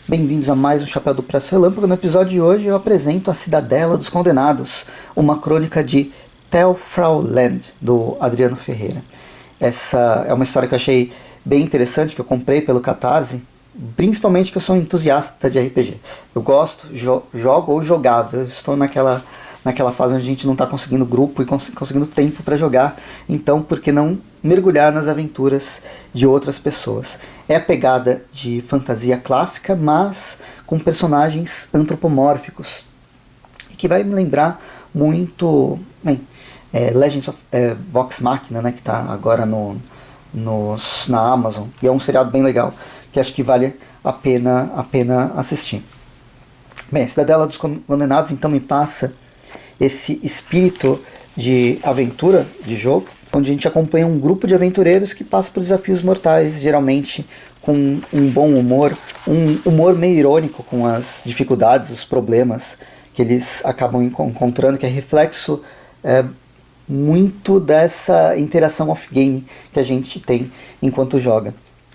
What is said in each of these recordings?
Bem-vindos a mais um Chapéu do Preço Relâmpago. No episódio de hoje eu apresento A Cidadela dos Condenados, uma crônica de Telfrauland, do Adriano Ferreira. Essa é uma história que eu achei bem interessante, que eu comprei pelo Catarse, principalmente que eu sou um entusiasta de RPG. Eu gosto, jogo ou jogava. Eu estou naquela fase onde a gente não está conseguindo grupo e conseguindo tempo para jogar, então por que não mergulhar nas aventuras de outras pessoas? É a pegada de fantasia clássica, mas com personagens antropomórficos, que vai me lembrar muito Legends of Vox Machina, né, que está agora na Amazon, e é um seriado bem legal, que acho que vale a pena assistir. Bem, a Cidadela dos Condenados então me passa esse espírito de aventura de jogo, onde a gente acompanha um grupo de aventureiros que passa por desafios mortais, geralmente com um bom humor, um humor meio irônico com as dificuldades, os problemas que eles acabam encontrando, que é reflexo muito dessa interação off-game que a gente tem enquanto joga.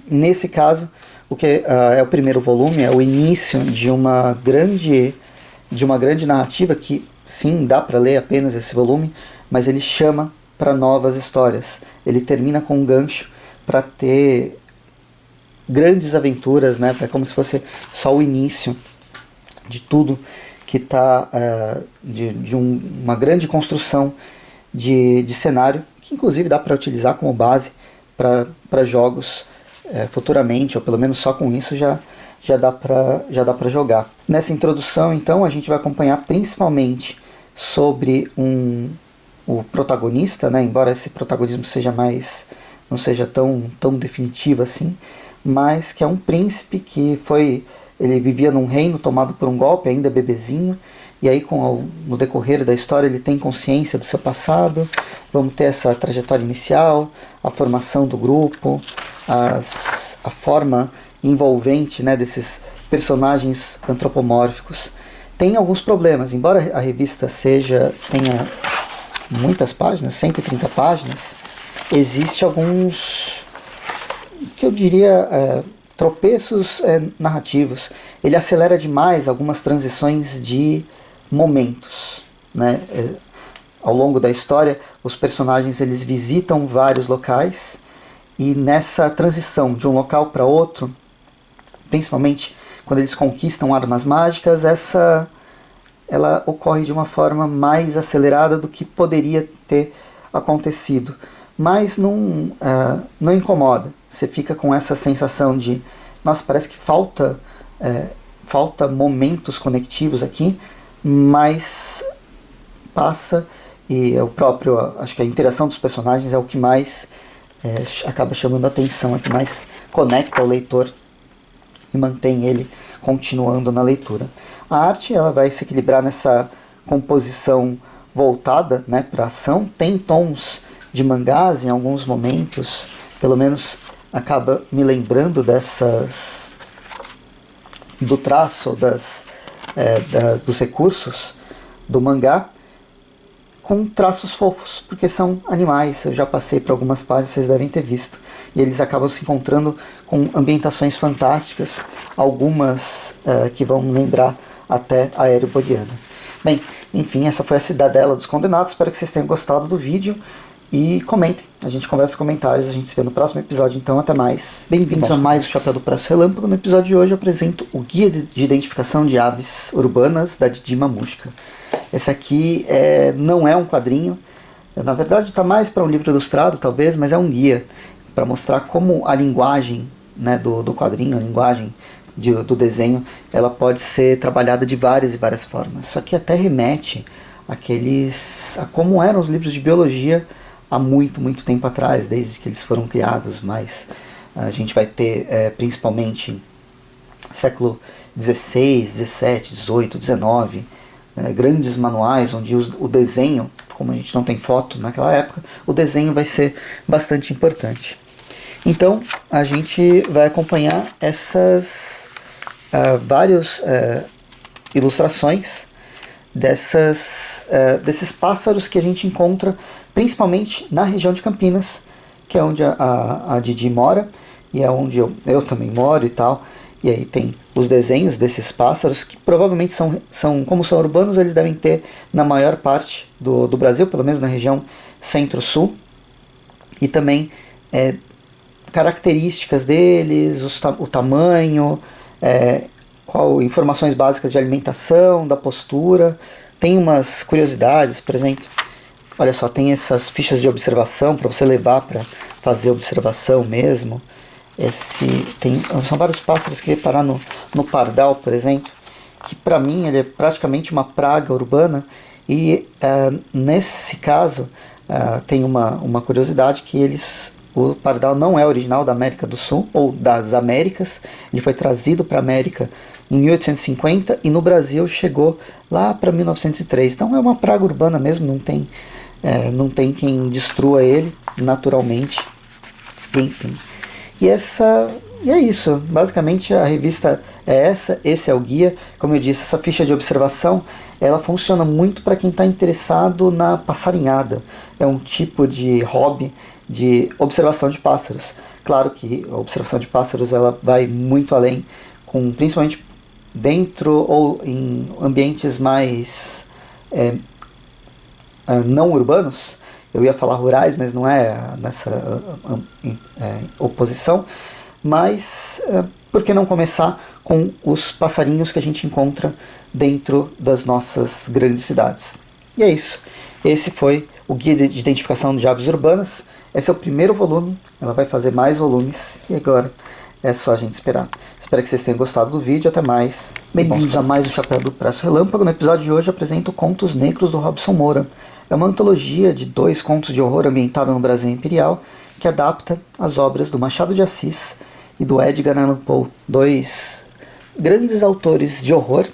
Nesse caso, o que é o primeiro volume, é o início de uma grande narrativa que, sim, dá para ler apenas esse volume, mas ele chama para novas histórias. Ele termina com um gancho para ter grandes aventuras, né? É como se fosse só o início de tudo que está uma grande construção de cenário, que inclusive dá para utilizar como base para jogos futuramente, ou pelo menos só com isso já dá para jogar. Nessa introdução, então, a gente vai acompanhar principalmente sobre o protagonista, né? Embora esse protagonismo não seja tão definitivo assim, mas que é um príncipe que ele vivia num reino tomado por um golpe, ainda bebezinho, e aí no decorrer da história ele tem consciência do seu passado. Vamos ter essa trajetória inicial, a formação do grupo, a forma envolvente, né, desses personagens antropomórficos. Tem alguns problemas, embora a revista tenha muitas páginas, 130 páginas, existe alguns, que eu diria, tropeços narrativos. Ele acelera demais algumas transições de momentos, né? Ao longo da história, os personagens eles visitam vários locais, e nessa transição de um local para outro, principalmente quando eles conquistam armas mágicas, ela ocorre de uma forma mais acelerada do que poderia ter acontecido. Mas não incomoda. Você fica com essa sensação de, nossa, parece que falta momentos conectivos aqui, mas passa, e acho que a interação dos personagens é o que mais acaba chamando a atenção, é o que mais conecta o leitor e mantém ele continuando na leitura. A arte ela vai se equilibrar nessa composição voltada, né, para ação. Tem tons de mangás em alguns momentos, pelo menos acaba me lembrando do traço, dos recursos do mangá, com traços fofos, porque são animais. Eu já passei por algumas páginas, vocês devem ter visto, e eles acabam se encontrando com ambientações fantásticas, algumas que vão lembrar até a Aéreo Boreana. Bem, enfim, essa foi a Cidadela dos Condenados. Espero que vocês tenham gostado do vídeo e comentem. A gente conversa nos comentários, a gente se vê no próximo episódio, então até mais. Bem-vindos a mais o Chapéu do Preço Relâmpago. No episódio de hoje eu apresento o Guia de Identificação de Aves Urbanas da Didi Mamushka. Esse aqui não é um quadrinho, na verdade está mais para um livro ilustrado talvez, mas é um guia para mostrar como a linguagem, né, do quadrinho, a linguagem do desenho, ela pode ser trabalhada de várias e várias formas. Isso aqui até remete a como eram os livros de biologia há muito tempo atrás, desde que eles foram criados, mas a gente vai ter principalmente século XVI, XVII, XVIII, XIX, grandes manuais onde o desenho, como a gente não tem foto naquela época, o desenho vai ser bastante importante. Então a gente vai acompanhar essas várias ilustrações desses pássaros que a gente encontra principalmente na região de Campinas, que é onde a Didi mora, e é onde eu também moro e tal. E aí tem os desenhos desses pássaros, que provavelmente como são urbanos, eles devem ter na maior parte do Brasil, pelo menos na região centro-sul. E também características deles, o tamanho, informações básicas de alimentação, da postura. Tem umas curiosidades, por exemplo, olha só, tem essas fichas de observação para você levar para fazer observação mesmo. São vários pássaros que reparar no pardal, por exemplo, que para mim ele é praticamente uma praga urbana. E nesse caso tem uma curiosidade que o pardal não é original da América do Sul ou das Américas. Ele foi trazido para a América em 1850 e no Brasil chegou lá para 1903. Então é uma praga urbana mesmo, não tem quem destrua ele naturalmente. Enfim. E é isso. Basicamente a revista é essa, esse é o guia. Como eu disse, essa ficha de observação, ela funciona muito para quem está interessado na passarinhada. É um tipo de hobby de observação de pássaros. Claro que a observação de pássaros ela vai muito além, principalmente dentro ou em ambientes mais não urbanos. Eu ia falar rurais, mas não é nessa oposição. Mas por que não começar com os passarinhos que a gente encontra dentro das nossas grandes cidades? E é isso. Esse foi o Guia de Identificação de Aves Urbanas. Esse é o primeiro volume. Ela vai fazer mais volumes. E agora é só a gente esperar. Espero que vocês tenham gostado do vídeo. Até mais. Bem-vindos a mais o Chapéu do Preço Relâmpago. No episódio de hoje eu apresento Contos Negros do Robson Moura. É uma antologia de 2 contos de horror ambientada no Brasil Imperial, que adapta as obras do Machado de Assis e do Edgar Allan Poe, 2 grandes autores de horror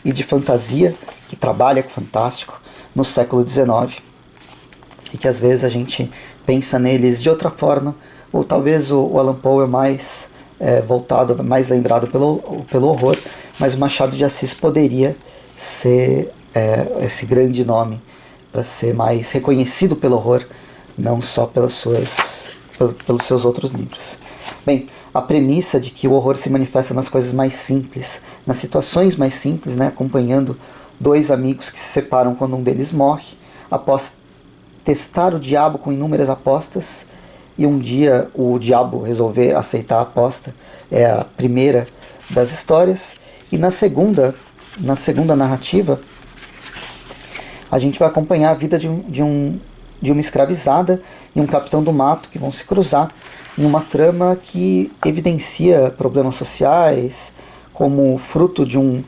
e de fantasia que trabalham com o fantástico no século XIX. E que às vezes a gente pensa neles de outra forma, ou talvez o Allan Poe é mais voltado, mais lembrado pelo horror, mas o Machado de Assis poderia ser esse grande nome para ser mais reconhecido pelo horror, não só pelos seus outros livros. Bem, a premissa de que o horror se manifesta nas coisas mais simples, nas situações mais simples, né, acompanhando 2 amigos que se separam quando um deles morre, após testar o diabo com inúmeras apostas, e um dia o diabo resolver aceitar a aposta, é a primeira das histórias. E na segunda narrativa, a gente vai acompanhar a vida de uma escravizada e um capitão do mato que vão se cruzar em uma trama que evidencia problemas sociais, como fruto de um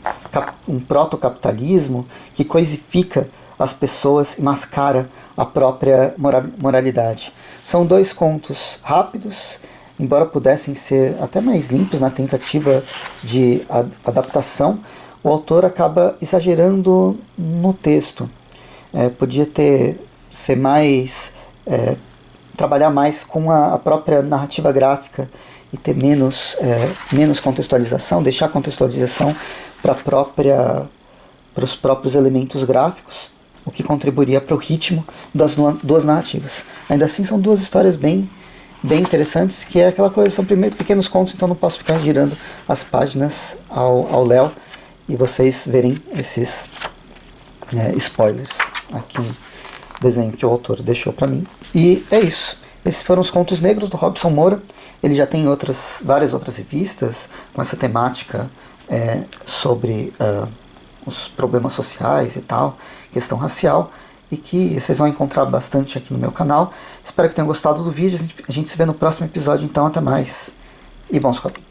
proto-capitalismo que coisifica as pessoas e mascara a própria moralidade. São 2 contos rápidos, embora pudessem ser até mais limpos na tentativa de adaptação. O autor acaba exagerando no texto. Podia ser mais trabalhar mais com a própria narrativa gráfica e ter menos contextualização, deixar a contextualização para os próprios elementos gráficos, o que contribuiria para o ritmo das 2 narrativas. Ainda assim são 2 histórias bem interessantes, que é aquela coisa, são pequenos contos, então não posso ficar girando as páginas ao léu e vocês verem esses spoilers. Aqui um desenho que o autor deixou para mim. E é isso. Esses foram os Contos Negros do Robson Moura. Ele já tem várias outras revistas com essa temática sobre os problemas sociais e tal, questão racial, e que vocês vão encontrar bastante aqui no meu canal. Espero que tenham gostado do vídeo. A gente se vê no próximo episódio, então até mais. E bons quadrinhos.